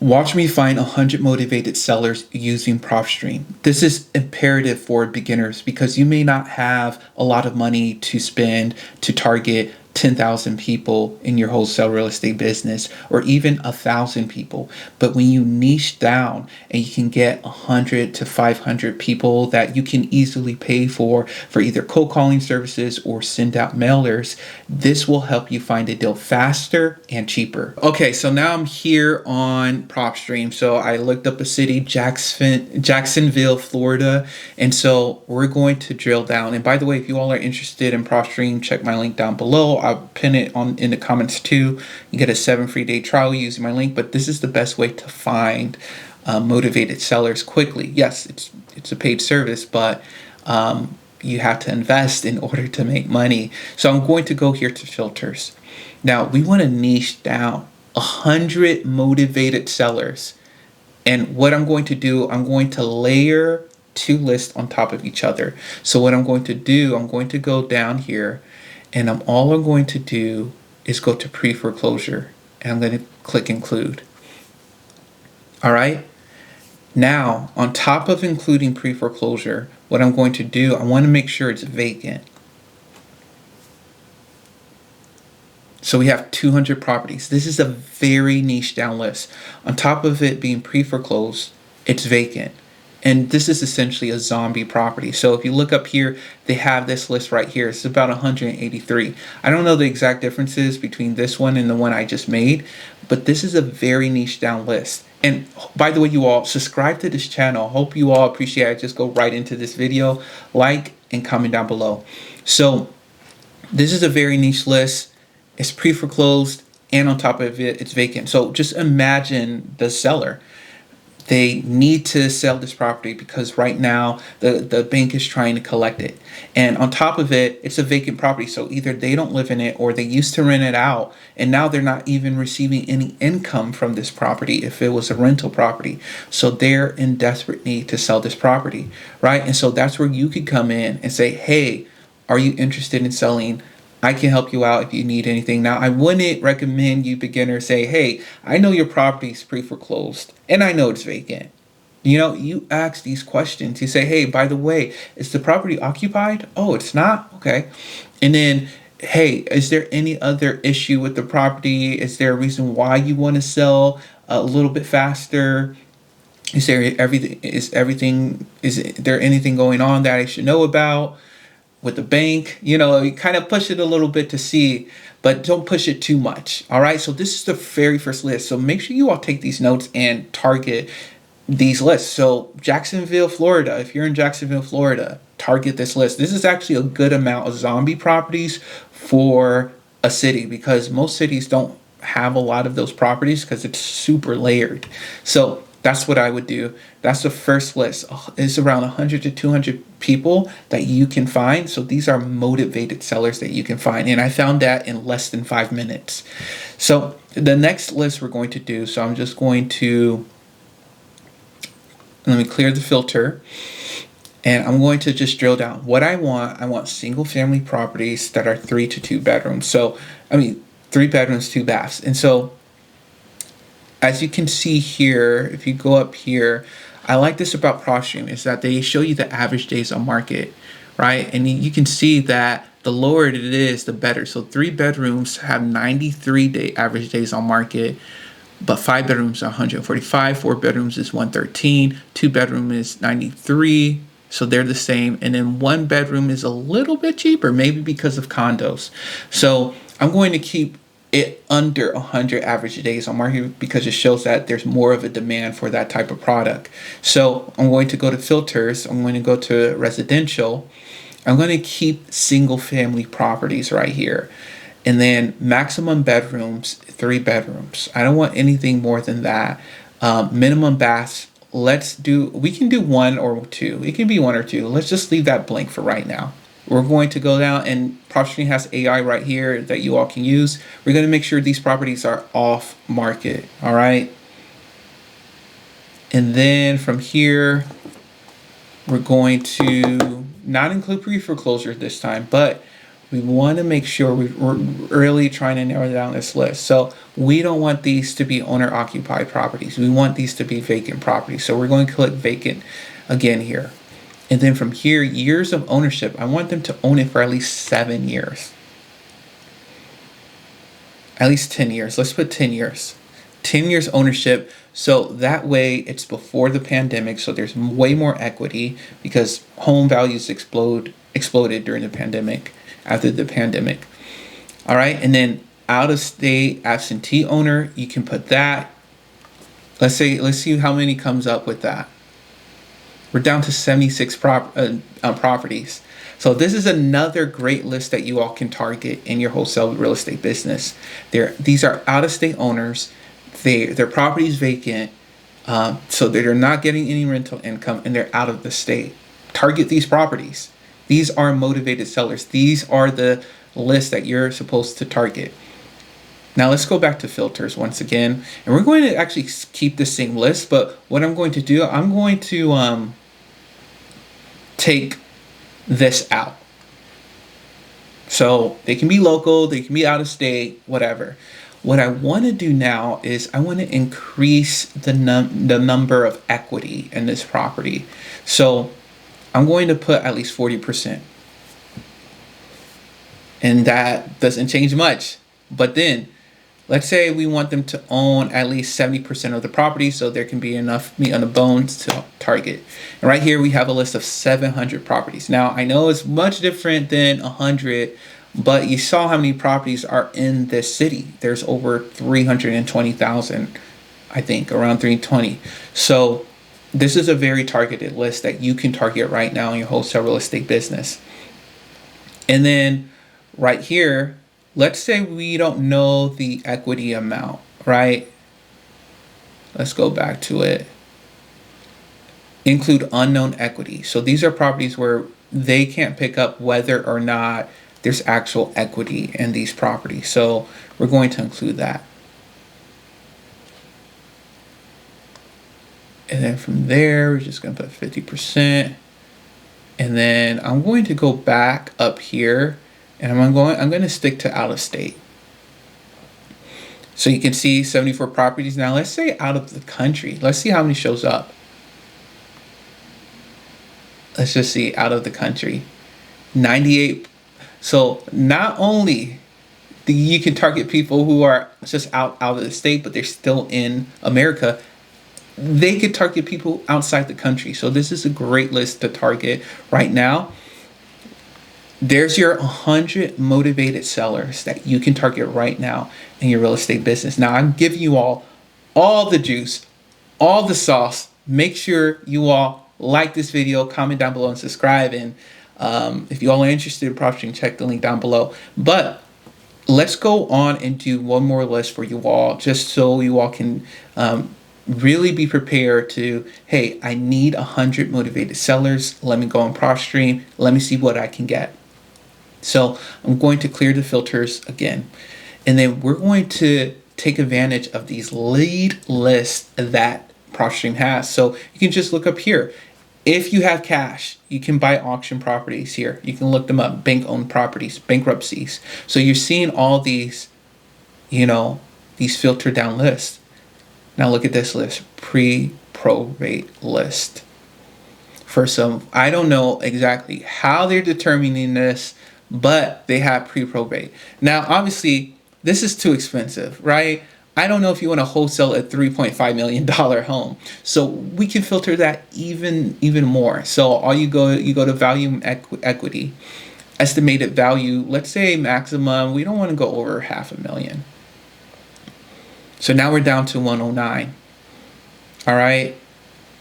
Watch me find 100 motivated sellers using PropStream. This is imperative for beginners because you may not have a lot of money to spend to target 10,000 people in your wholesale real estate business or even 1,000 people. But when you niche down and you can get 100 to 500 people that you can easily pay for either cold calling services or send out mailers, this will help you find a deal faster and cheaper. Okay, so now I'm here on PropStream. So I looked up a city, Jacksonville, Florida. And so we're going to drill down. And by the way, if you all are interested in PropStream, check my link down below. I'll pin it in the comments too. You get a 7 free day trial using my link, but this is the best way to find motivated sellers quickly. Yes, it's a paid service, but you have to invest in order to make money. So I'm going to go here to filters. Now we want to niche down 100 motivated sellers. And what I'm going to do, I'm going to layer 2 lists on top of each other. So what I'm going to do, I'm going to go down here and all I'm going to do is go to pre-foreclosure and I'm going to click include. All right. Now, on top of including pre-foreclosure, what I'm going to do, I want to make sure it's vacant. So we have 200 properties. This is a very niche down list. On top of it being pre-foreclosed, it's vacant. And this is essentially a zombie property. So if you look up here, they have this list right here. It's about 183. I don't know the exact differences between this one and the one I just made, but this is a very niche down list. And by the way, you all subscribe to this channel. Hope you all appreciate it. Just go right into this video, like and comment down below. So this is a very niche list. It's pre-foreclosed and on top of it, it's vacant. So just imagine the seller. They need to sell this property because right now the bank is trying to collect it. And on top of it, it's a vacant property. So either they don't live in it or they used to rent it out. And now they're not even receiving any income from this property if it was a rental property. So they're in desperate need to sell this property, right? And so that's where you could come in and say, hey, are you interested in selling? I can help you out if you need anything. Now, I wouldn't recommend you beginners say, hey, I know your property is pre-foreclosed and I know it's vacant. You know, you ask these questions. You say, hey, by the way, is the property occupied? Oh, it's not? Okay. And then, hey, is there any other issue with the property? Is there a reason why you want to sell a little bit faster? Is there anything going on that I should know about with the bank? You know, you kind of push it a little bit to see, but don't push it too much. All right. So this is the very first list. So make sure you all take these notes and target these lists. So Jacksonville, Florida, if you're in Jacksonville, Florida, target this list. This is actually a good amount of zombie properties for a city because most cities don't have a lot of those properties because it's super layered. So that's what I would do. That's the first list. It's around 100 to 200 people that you can find. So these are motivated sellers that you can find. And I found that in less than 5 minutes. So the next list we're going to do. So I'm just going to, let me clear the filter. And I'm going to just drill down. What I want single family properties that are 3 to 2 bedrooms. So, 3 bedrooms, 2 baths. And so as you can see here, if you go up here, I like this about PropStream is that they show you the average days on market, right? And you can see that the lower it is, the better. So 3 bedrooms have 93 average days on market, but 5 bedrooms are 145, 4 bedrooms is 113, 2 bedroom is 93. So they're the same. And then 1 bedroom is a little bit cheaper, maybe because of condos. So I'm going to keep it under 100 average days on market because it shows that there's more of a demand for that type of product. So I'm going to go to filters. I'm going to go to residential. I'm going to keep single family properties right here. And then maximum bedrooms, 3 bedrooms. I don't want anything more than that. Minimum baths, we can do 1 or 2. It can be 1 or 2. Let's just leave that blank for right now. We're going to go down and PropStream has AI right here that you all can use. We're going to make sure these properties are off market. All right. And then from here, we're going to not include pre-foreclosure this time, but We want to make sure we're really trying to narrow down this list. So we don't want these to be owner occupied properties. We want these to be vacant properties. So we're going to click vacant again here. And then from here, years of ownership, I want them to own it for at least 7 years. At least 10 years. Let's put 10 years. 10 years ownership. So that way it's before the pandemic. So there's way more equity because home values exploded during the pandemic, after the pandemic. All right. And then out of state absentee owner, you can put that. Let's see how many comes up with that. We're down to 76 properties. So this is another great list that you all can target in your wholesale real estate business. These are out-of-state owners. Their property is vacant, so they're not getting any rental income, and they're out of the state. Target these properties. These are motivated sellers. These are the list that you're supposed to target. Now let's go back to filters once again, and we're going to actually keep the same list, but what I'm going to do, I'm going to take this out. So they can be local, they can be out of state, whatever. What I want to do now is I want to increase the number of equity in this property. So I'm going to put at least 40%. And that doesn't change much. But then let's say we want them to own at least 70% of the property, so there can be enough meat on the bones to target. And right here we have a list of 700 properties. Now I know it's much different than 100, but you saw how many properties are in this city. There's over 320,000, I think, around 320. So this is a very targeted list that you can target right now in your wholesale real estate business. And then right here, let's say we don't know the equity amount, right? Let's go back to it. Include unknown equity. So these are properties where they can't pick up whether or not there's actual equity in these properties. So we're going to include that. And then from there, we're just going to put 50%. And then I'm going to go back up here, and I'm going to stick to out of state. So you can see 74 properties. Now let's say out of the country. Let's see how many shows up. Let's just see out of the country. 98. So not only do you can target people who are just out of the state, but they're still in America, they could target people outside the country. So this is a great list to target right now. There's your 100 motivated sellers that you can target right now in your real estate business. Now I'm giving you all the juice, all the sauce. Make sure you all like this video, comment down below, and subscribe. And if you all are interested in PropStream, check the link down below. But let's go on and do one more list for you all, just so you all can really be prepared to, hey, I need 100 motivated sellers. Let me go on PropStream. Let me see what I can get. So I'm going to clear the filters again. And then we're going to take advantage of these lead lists that PropStream has. So you can just look up here. If you have cash, you can buy auction properties here. You can look them up, bank-owned properties, bankruptcies. So you're seeing all these, these filtered down lists. Now look at this list, pre-probate list. For some, I don't know exactly how they're determining this, but they have pre-probate. Now, obviously, this is too expensive, right? I don't know if you want to wholesale a $3.5 million home. So we can filter that even more. So all you go to value equity, estimated value, let's say maximum, we don't want to go over $500,000. So now we're down to 109. All right.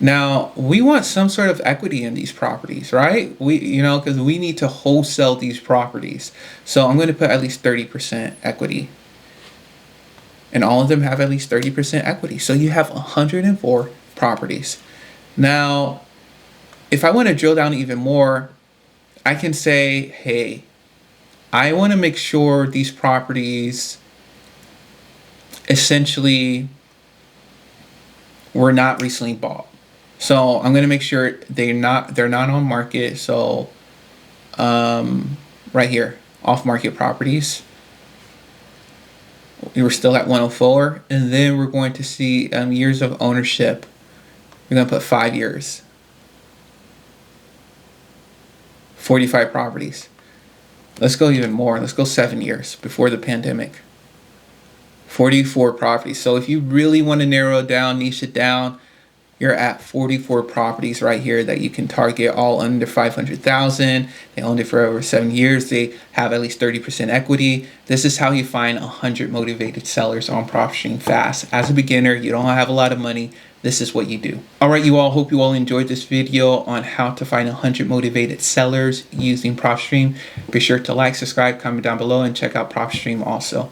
Now we want some sort of equity in these properties, right? Because we need to wholesale these properties. So I'm going to put at least 30% equity. And all of them have at least 30% equity. So you have 104 properties. Now, if I want to drill down even more, I can say, hey, I want to make sure these properties essentially were not recently bought. So I'm going to make sure they're not on market. So right here, off-market properties. We're still at 104. And then we're going to see years of ownership. We're going to put 5 years. 45 properties. Let's go even more. Let's go 7 years before the pandemic. 44 properties. So if you really want to narrow it down, niche it down, you're at 44 properties right here that you can target, all under 500,000. They owned it for over 7 years. They have at least 30% equity. This is how you find 100 motivated sellers on PropStream fast. As a beginner, you don't have a lot of money. This is what you do. All right, you all, hope you all enjoyed this video on how to find 100 motivated sellers using PropStream. Be sure to like, subscribe, comment down below, and check out PropStream also.